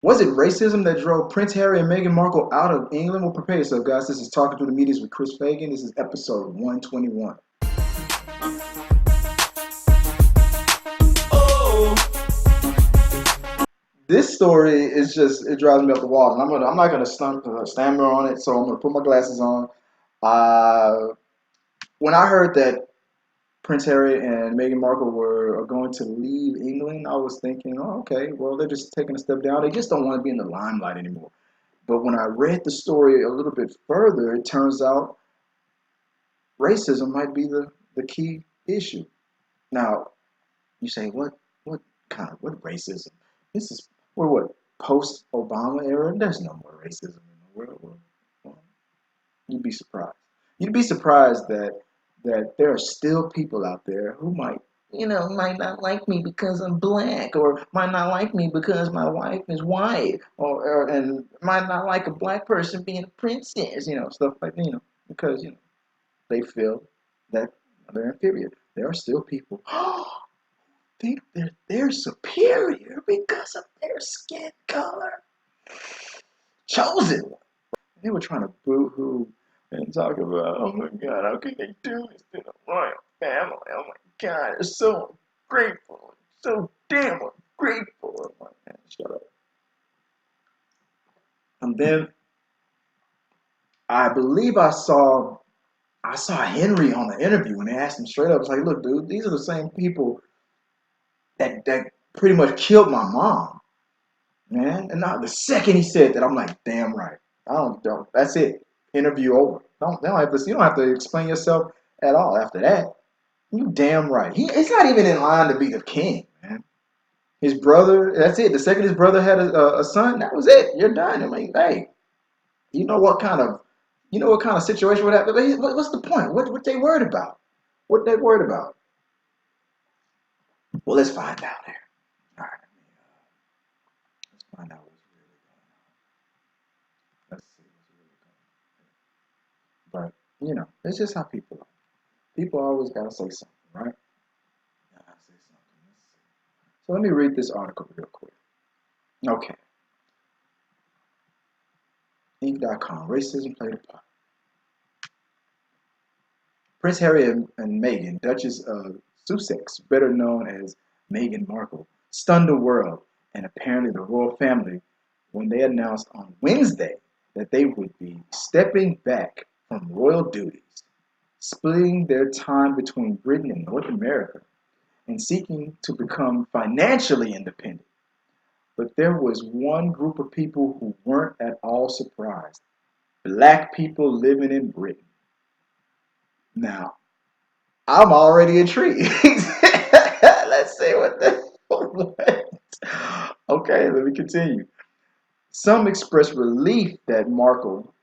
Was it racism that drove Prince Harry and Meghan Markle out of England? Well, prepare yourself, guys. This is Talking Through the Medias with Chris Fagan. This is episode 121. This story is just, it drives me up the wall. And I'm not gonna stammer on it, so I'm gonna put my glasses on. Uh, when I heard that Prince Harry and Meghan Markle were going to leave England, I was thinking, oh, okay, well, they're just taking a step down. They just don't want to be in the limelight anymore. But when I read the story a little bit further, it turns out racism might be the key issue. Now, you say, what racism? This is, we're what, post Obama era? There's no more racism in the world. Well, you'd be surprised. You'd be surprised that there are still people out there who might not like me because I'm black, or might not like me because my wife is white, and might not like a black person being a princess, stuff like because they feel that they're inferior. There are still people think that they're superior because of their skin color. Chosen one. They were trying to boo-hoo and talk about, oh my God, how can they do this to the royal family? Oh my God, they're so ungrateful, so damn ungrateful. I'm like, man, shut up. And then I believe I saw Henry on the interview when they asked him straight up. It's like, look, dude, these are the same people that pretty much killed my mom, man. And now the second he said that, I'm like, damn right. I don't. That's it. Interview over. Don't have to. You don't have to explain yourself at all after that. You damn right. He's not even in line to be the king, man. His brother. That's it. The second his brother had a son, that was it. You're done. I mean, hey, you know what kind of situation would happen? What's the point? What they worried about? What they worried about? Well, let's find out here. All right. Let's find out what's really going on. Let's see what's really going on. But it's just how people are. People always gotta say something, right? Gotta say something. Let's see. So let me read this article real quick. Okay. Inc.com. Racism played a part. Prince Harry and Meghan, Duchess of Sussex, better known as Meghan Markle, stunned the world and apparently the royal family when they announced on Wednesday that they would be stepping back from royal duties, splitting their time between Britain and North America, and seeking to become financially independent. But there was one group of people who weren't at all surprised: black people living in Britain. Now, I'm already intrigued. Let's see what. Okay, let me continue. Some expressed relief that Markle,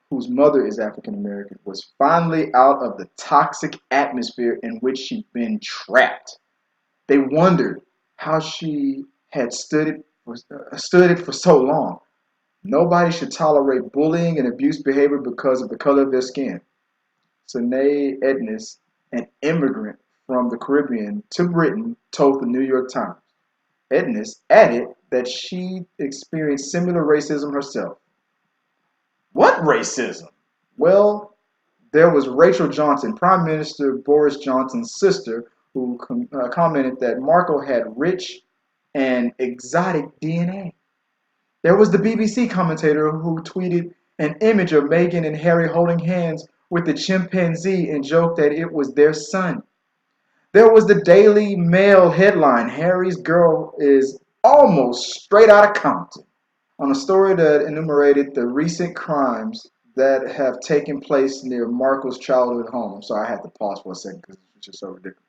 whose mother is African American, was finally out of the toxic atmosphere in which she'd been trapped. They wondered how she had stood it for so long. Nobody should tolerate bullying and abuse behavior because of the color of their skin. Sine Ednis, an immigrant from the Caribbean to Britain, told the New York Times. Ednis added that she experienced similar racism herself. What racism? Well, there was Rachel Johnson, Prime Minister Boris Johnson's sister, who commented that Markle had rich and exotic DNA. There was the BBC commentator who tweeted an image of Meghan and Harry holding hands with the chimpanzee and joked that it was their son. There was the Daily Mail headline, Harry's girl is almost straight out of Compton, on a story that enumerated the recent crimes that have taken place near Markle's childhood home. I'm sorry, I had to pause for a second because it's just so ridiculous.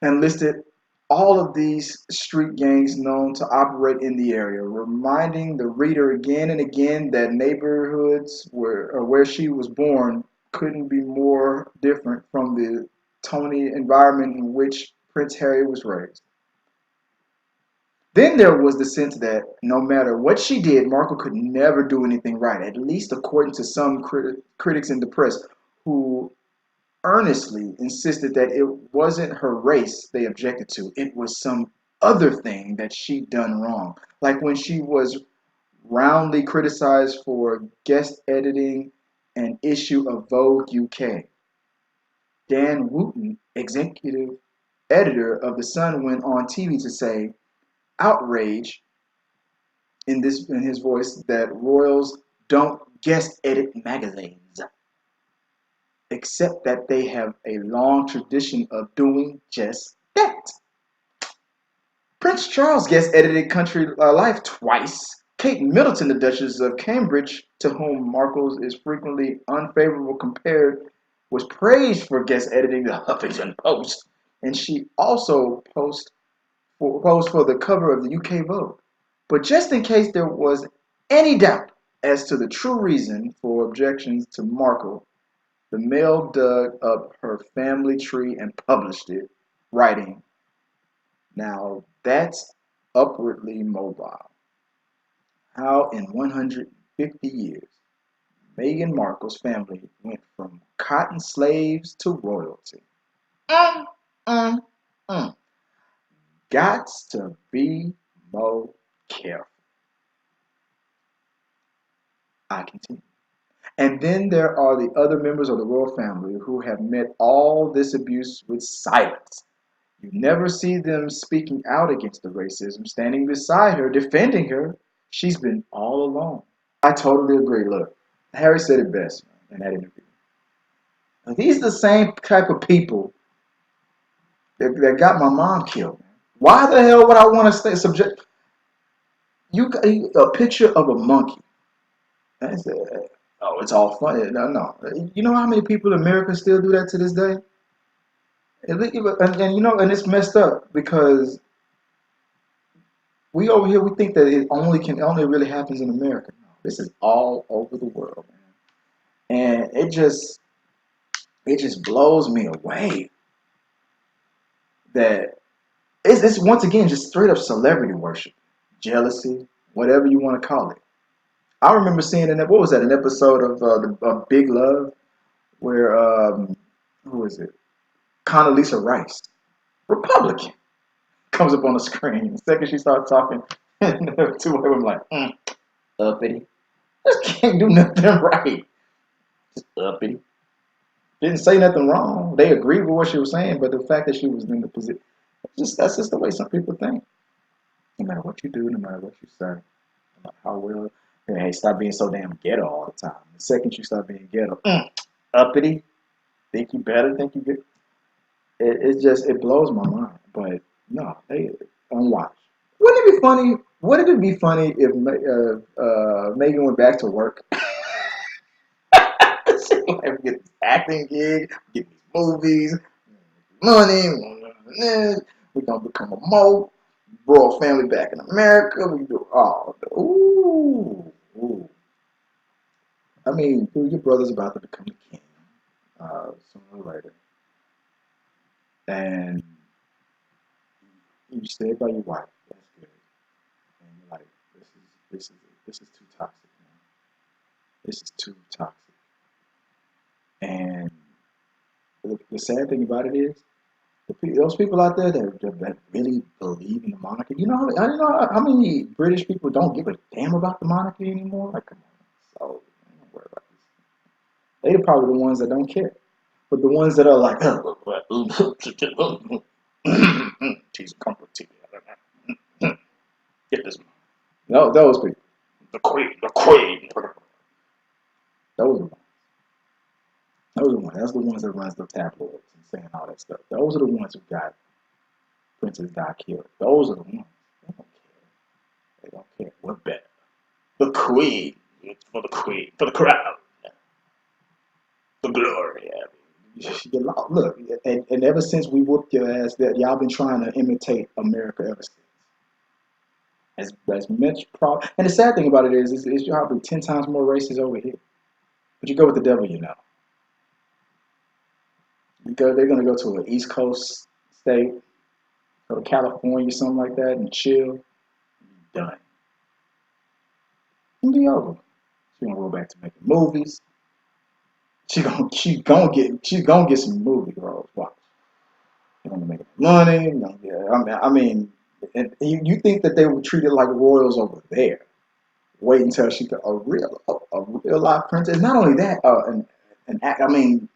And listed all of these street gangs known to operate in the area, reminding the reader again and again that neighborhoods where she was born couldn't be more different from the Tony environment in which Prince Harry was raised. Then there was the sense that no matter what she did, Markle could never do anything right, at least according to some critics in the press, who earnestly insisted that it wasn't her race they objected to, it was some other thing that she done wrong. Like when she was roundly criticized for guest editing an issue of Vogue UK. Dan Wooten, executive editor of The Sun, went on TV to say, outrage in his voice that royals don't guest edit magazines, except that they have a long tradition of doing just that. Prince Charles guest edited Country Life twice. Kate Middleton, the Duchess of Cambridge, to whom Markle is frequently unfavorable compared, was praised for guest editing the Huffington Post, and she also posed for the cover of the UK Vogue. But just in case there was any doubt as to the true reason for objections to Markle, the Mail dug up her family tree and published it, writing, now that's upwardly mobile. How in 150 years Meghan Markle's family went from cotton slaves to royalty. Mm, mm, mm. Gots to be more careful. I continue. And then there are the other members of the royal family who have met all this abuse with silence. You never see them speaking out against the racism, standing beside her, defending her. She's been all alone. I totally agree. Look, Harry said it best in that interview. These are the same type of people that got my mom killed. Why the hell would I want to stay subject? You got a picture of a monkey. That's it. Oh, it's all funny. No, no. You know how many people in America still do that to this day? And you know, and it's messed up because we over here we think that it only really happens in America. No, this is all over the world, man. And it just blows me away that it's once again just straight up celebrity worship, jealousy, whatever you want to call it. I remember seeing what was that? An episode of Big Love where who is it? Condoleezza Rice, Republican, comes up on the screen. The second she starts talking, the two of them like, uppity. Just can't do nothing right. Just uppity. Didn't say nothing wrong. They agreed with what she was saying, but the fact that she was in the position, that's just the way some people think. No matter what you do, no matter what you say, no matter how well, hey, stop being so damn ghetto all the time. The second you start being ghetto, uppity, think you better, think you good. It blows my mind. But no, they unwatched. Wouldn't it be funny? Wouldn't it be funny if Megan went back to work? She like get this acting gig, get these movies, money. We're gonna become a royal family back in America. We do all. Ooh. I mean, dude, your brother's about to become a king sooner or later, and you stay by your wife. That's good. And you're like, this is too toxic, man. This is too toxic. And the sad thing about it is, those people out there that really believe in the monarchy. I don't know how many British people don't give a damn about the monarchy anymore. Like, come on. So, don't worry about this. They're probably the ones that don't care. But the ones that are like, she's a comfort TV. Get this one. No, those people. The queen. Those are the ones. Those are the ones. That's the ones that runs the tabloids and saying all that stuff. Those are the ones who got Princess Di killed. Those are the ones. They don't care. They don't care. We're better. The queen. It's for the queen. For the crown. The glory. Look, and ever since we whooped your ass, that y'all been trying to imitate America ever since. As much problem. And the sad thing about it is you're probably 10 times more racist over here. But you go with the devil, you know. They're gonna go to an East Coast state, go to California, something like that, and chill. Done. And be over. She's gonna go back to making movies. She's gonna get some movie roles. Watch. She's gonna make money. I mean, And you think that they were treated like royals over there. Wait until she got a real life princess. Not only that, I mean,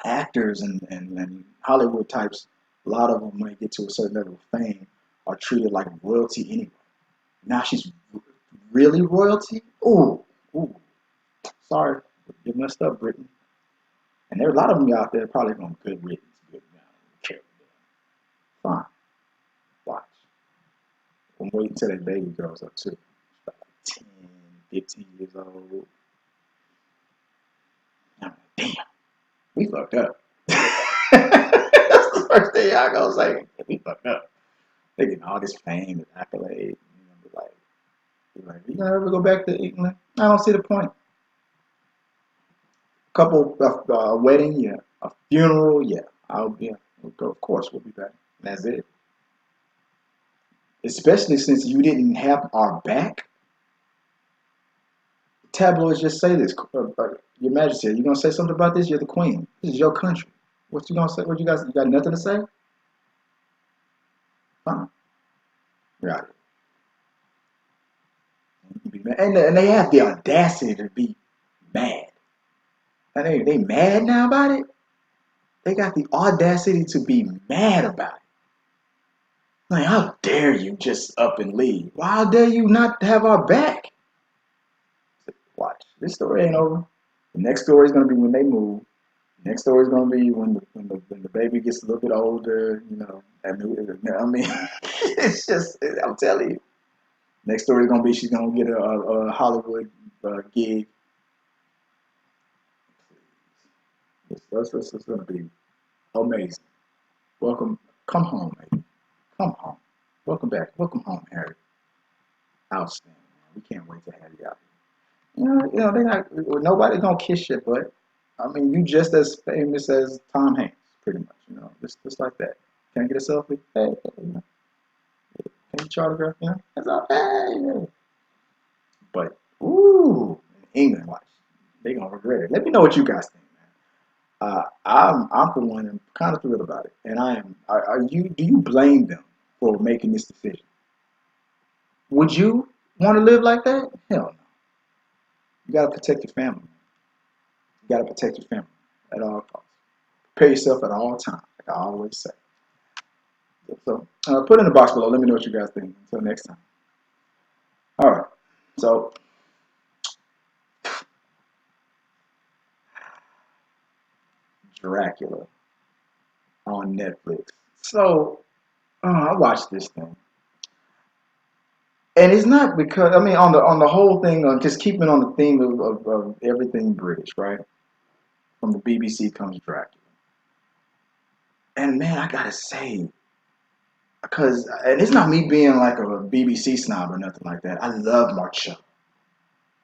actors and Hollywood types, a lot of them might get to a certain level of fame, are treated like royalty anyway. Now she's really royalty. Ooh, ooh. Sorry, you messed up, Britain. And there are a lot of them out there probably going good riddance, good now. Fine, watch. I'm waiting until that baby grows up too. She's about like 10, 15 years old. I'm like, damn, we fucked up. That's the first thing I gonna say. We fucked up. They getting all this fame and accolades. You gonna ever go back to England? I don't see the point. Couple wedding, yeah. A funeral, yeah. Yeah. We'll go, of course, we'll be back. That's it. Especially since you didn't have our back. Tabloids just say this. Your Majesty, you gonna say something about this? You're the Queen. This is your country. What you gonna say? What you guys? You got nothing to say? Fine. Right. And they have the audacity to be mad. And they mad now about it. They got the audacity to be mad about it. Like, how dare you just up and leave? Why how dare you not have our back? Watch. This story ain't over. The next story is gonna be when they move. The next story is gonna be when the baby gets a little bit older. You know, I mean, it's just I'm telling you. Next story is gonna be she's gonna get a Hollywood gig. This is gonna be amazing. Welcome, come home, baby. Come home. Welcome back. Welcome home, Harry. Outstanding. Man. We can't wait to have you out here. They're not. Nobody's gonna kiss your butt. I mean, you just as famous as Tom Hanks, pretty much. Just like that. Can I get a selfie? Hey, can you autograph? That's all. Hey. But ooh, in England, watch. They gonna regret it. Let me know what you guys think, man. I'm for one, am kind of thrilled about it, and I am. Are you? Do you blame them for making this decision? Would you want to live like that? Hell no. You gotta protect your family. You gotta protect your family at all costs. Prepare yourself at all times, like I always say. So put in the box below. Let me know what you guys think. Until next time. All right. So Dracula on Netflix. So I watched this thing, and it's not because I mean on the whole thing, just keeping on the theme of everything British, right? From the BBC comes Dracula, and man, I gotta say, because and it's not me being like a BBC snob or nothing like that. I love Mark Shaw.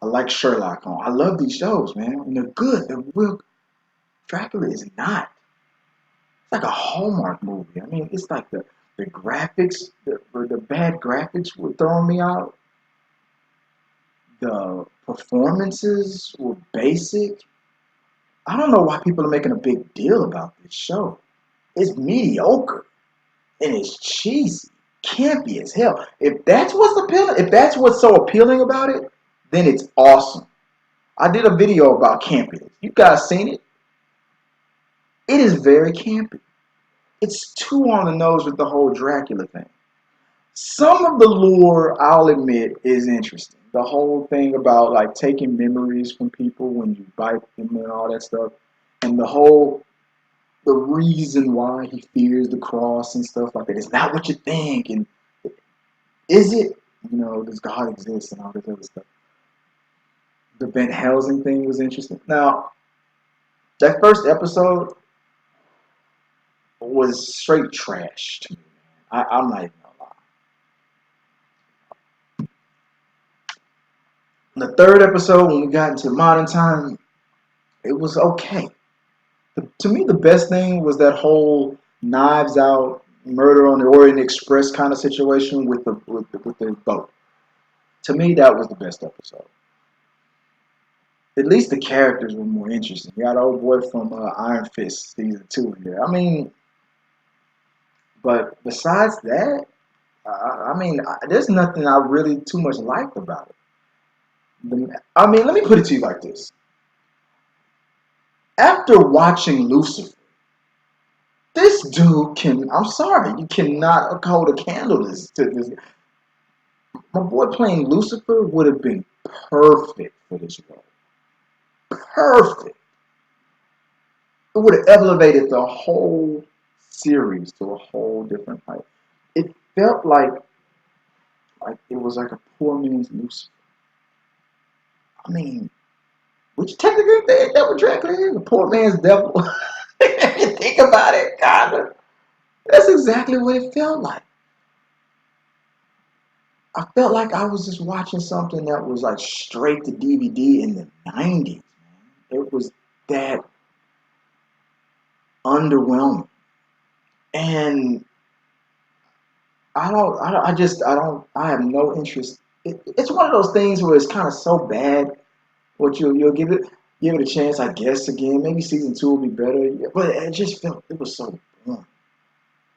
I like Sherlock Holmes. I love these shows, man. And they're good. They're real. Dracula is not. It's like a Hallmark movie. I mean, it's like the graphics, the bad graphics were throwing me out. The performances were basic. I don't know why people are making a big deal about this show. It's mediocre and it's cheesy, campy as hell. If that's what's appealing, if that's what's so appealing about it, then it's awesome. I did a video about campiness. You guys seen it? It is very campy. It's too on the nose with the whole Dracula thing. Some of the lore, I'll admit, is interesting. The whole thing about like taking memories from people when you bite them and all that stuff, and the reason why he fears the cross and stuff like that. It's not what you think, and is it? Does God exist and all this other stuff. The Van Helsing thing was interesting. Now, that first episode was straight trash to me. I'm not even gonna lie. The third episode, when we got into modern time, it was okay. To me, the best thing was that whole Knives Out, Murder on the Orient Express kind of situation with the boat. To me, that was the best episode. At least the characters were more interesting. You got an old boy from Iron Fist season 2 in there. I mean, but besides that, there's nothing I really too much liked about it. I mean, let me put it to you like this. After watching Lucifer, this dude can, I'm sorry, you cannot hold a candle to this. My boy playing Lucifer would have been perfect for this role. Perfect. It would have elevated the whole series to a whole different height. It felt like it was like a poor man's Lucifer. I mean, which technically that what Dracula is, a poor man's devil. If you think about it, kinda. That's exactly what it felt like. I felt like I was just watching something that was like straight to DVD in the 90s. It was that underwhelming. And I have no interest. It's one of those things where it's kind of so bad, but you'll give it a chance, I guess, again. Maybe season two will be better. But it just felt, it was so boring.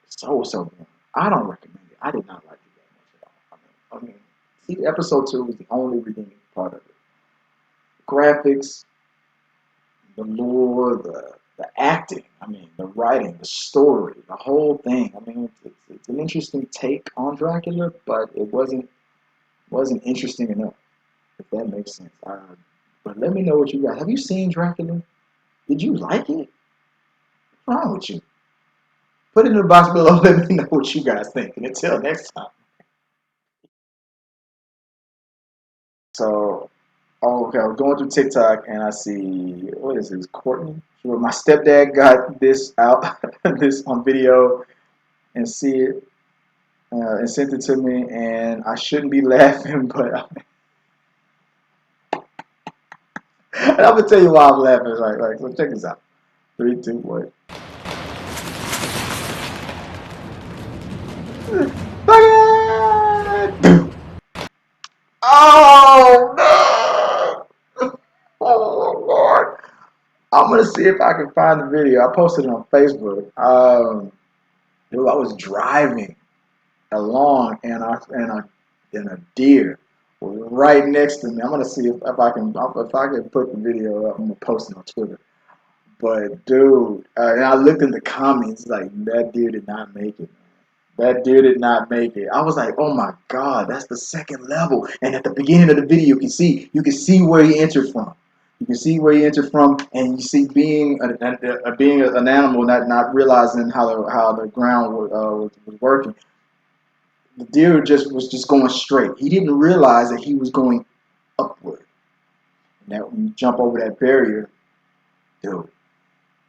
So boring. I don't recommend it. I did not like it that much at all. See, episode two was the only redeeming part of it. Graphics, the lore, the acting, the writing, the story, the whole thing. It's an interesting take on Dracula, but it wasn't interesting enough, if that makes sense. But let me know what you got. Have you seen Dracula? Did you like it? What's wrong with you? Put it in the box below. Let me know what you guys think. And until next time. So, oh, okay, I was going through TikTok and I see, what is this, Courtney? Where my stepdad got this out, this on video, and see it, and sent it to me, and I shouldn't be laughing, but and I'm gonna tell you why I'm laughing. So check this out. 3, 2, 1. Oh no! Oh Lord! I'm gonna see if I can find the video. I posted it on Facebook. I was driving along, and a deer was right next to me. I'm gonna see if I can put the video up. I'm gonna post it on Twitter. But dude, and I looked in the comments, like, that deer did not make it. That deer did not make it. I was like, oh my God, that's the second level. And at the beginning of the video, you can see where he entered from. You can see where he entered from, and you see being an animal, not realizing how the ground was working. The deer was just going straight. He didn't realize that he was going upward. And that when you jump over that barrier, dude,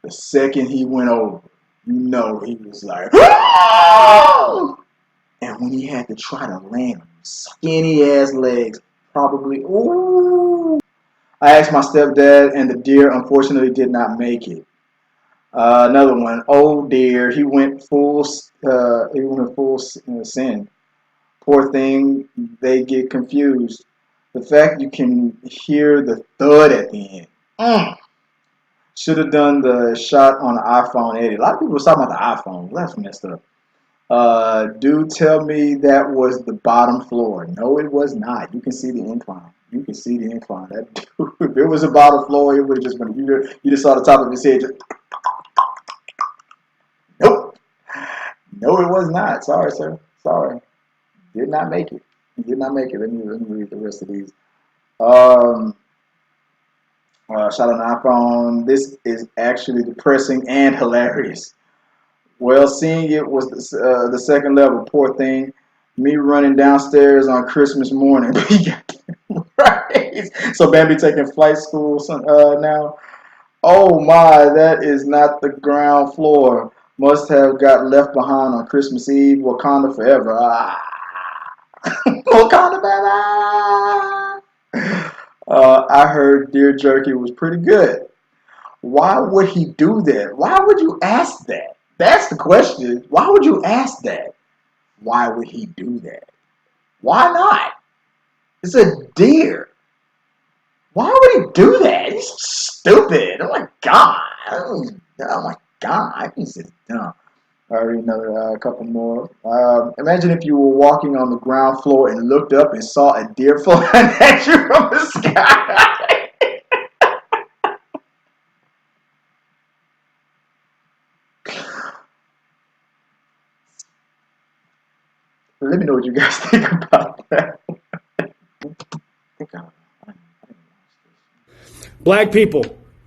the second he went over, he was like, "Ah!" And when he had to try to land on skinny ass legs, probably, ooh. I asked my stepdad, and the deer unfortunately did not make it. Another one, oh dear, he went full sin. Poor thing, they get confused. The fact you can hear the thud at the end. Should have done the shot on the iPhone edit. A lot of people were talking about the iPhone. That's messed up. Do tell me that was the bottom floor. No, it was not. You can see the incline. You can see the incline. That dude, if it was a bottom floor, it would have just been, you just saw the top of his head. Nope. No, it was not. Sorry, sir. Sorry. Did not make it. Did not make it. Let me read the rest of these. Shot on the iPhone. This is actually depressing and hilarious. Well, seeing it was the second level. Poor thing. Me running downstairs on Christmas morning. Right. So Bambi taking flight school now. Oh my, that is not the ground floor. Must have got left behind on Christmas Eve. Wakanda forever. Ah. Wakanda forever. I heard Deer Jerky was pretty good. Why would he do that? Why would you ask that? That's the question. Why would you ask that? Why would he do that? Why not? It's a deer. Why would he do that? He's so stupid. Oh my God. Oh my God. He's just dumb. Already another couple more. Imagine if you were walking on the ground floor and looked up and saw a deer flying at you from the sky. Let me know what you guys think about that. Black people,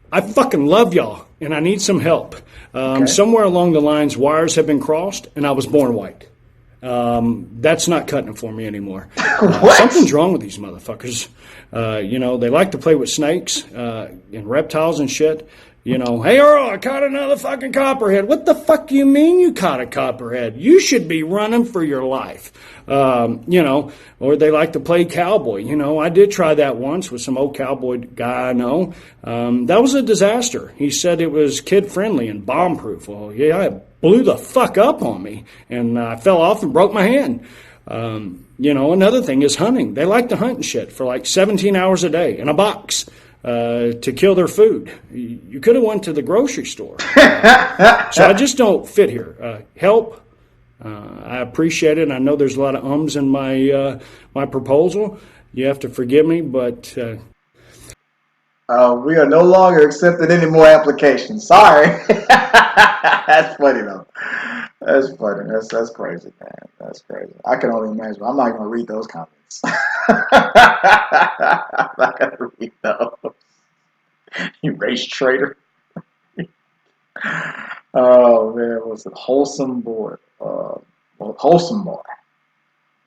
I fucking love y'all, and I need some help. Okay. Somewhere along the lines, wires have been crossed, and I was born white. That's not cutting it for me anymore. What? Something's wrong with these motherfuckers. They like to play with snakes and reptiles and shit. Hey Earl, I caught another fucking copperhead. What the fuck you mean you caught a copperhead? You should be running for your life. Or they like to play cowboy. I did try that once with some old cowboy guy I know. That was a disaster. He said it was kid friendly and bomb proof. Well, yeah, it blew the fuck up on me, and I fell off and broke my hand. Another thing is hunting. They like to hunt and shit for like 17 hours a day in a box. To kill their food. You could have went to the grocery store. So I just don't fit here. Help. I appreciate it. I know there's a lot of ums in my my proposal. You have to forgive me, but we are no longer accepting any more applications. Sorry. That's funny though. That's funny. That's crazy, man. That's crazy. I can only imagine. I'm not gonna read those comments. I'm not gonna read those. You race traitor. Oh man, what's it? Wholesome boy. Wholesome boy.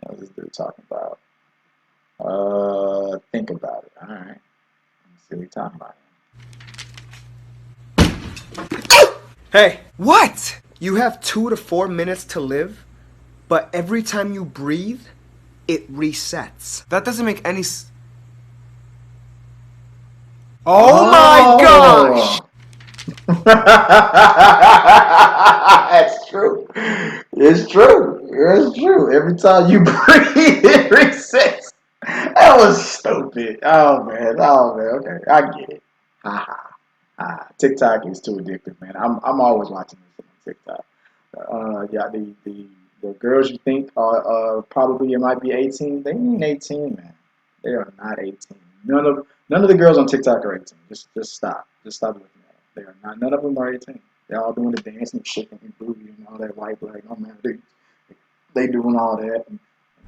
What is this dude talking about? Think about it. All right. Let's see what he's talking about. Hey. What? You have 2 to 4 minutes to live, but every time you breathe, it resets. That doesn't make any Oh my gosh! That's true. It's true. It's true. Every time you breathe, it resets. That was stupid. Oh man. Okay, I get it. TikTok is too addictive, man. I'm always watching this on TikTok. Yeah, the girls you think are probably it might be 18. They ain't 18, man. They are not 18. None of the girls on TikTok are 18. Just stop. Just stop looking at them. They are not. None of them are 18. They're all doing the dancing, shaking, and booty, and all that white black. Oh man, they doing all that and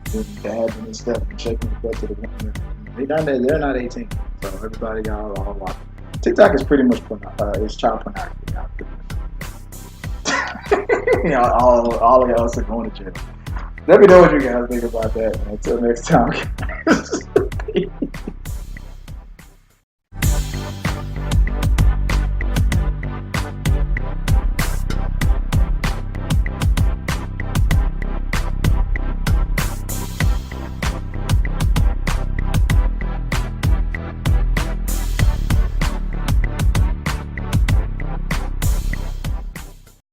doing dabbing and stuff and shaking the butt to the women. They're not 18. So everybody all watching. TikTok is pretty much it's child pornography now. All of y'all are going to jail. Let me know what you guys think about that. Until next time, guys.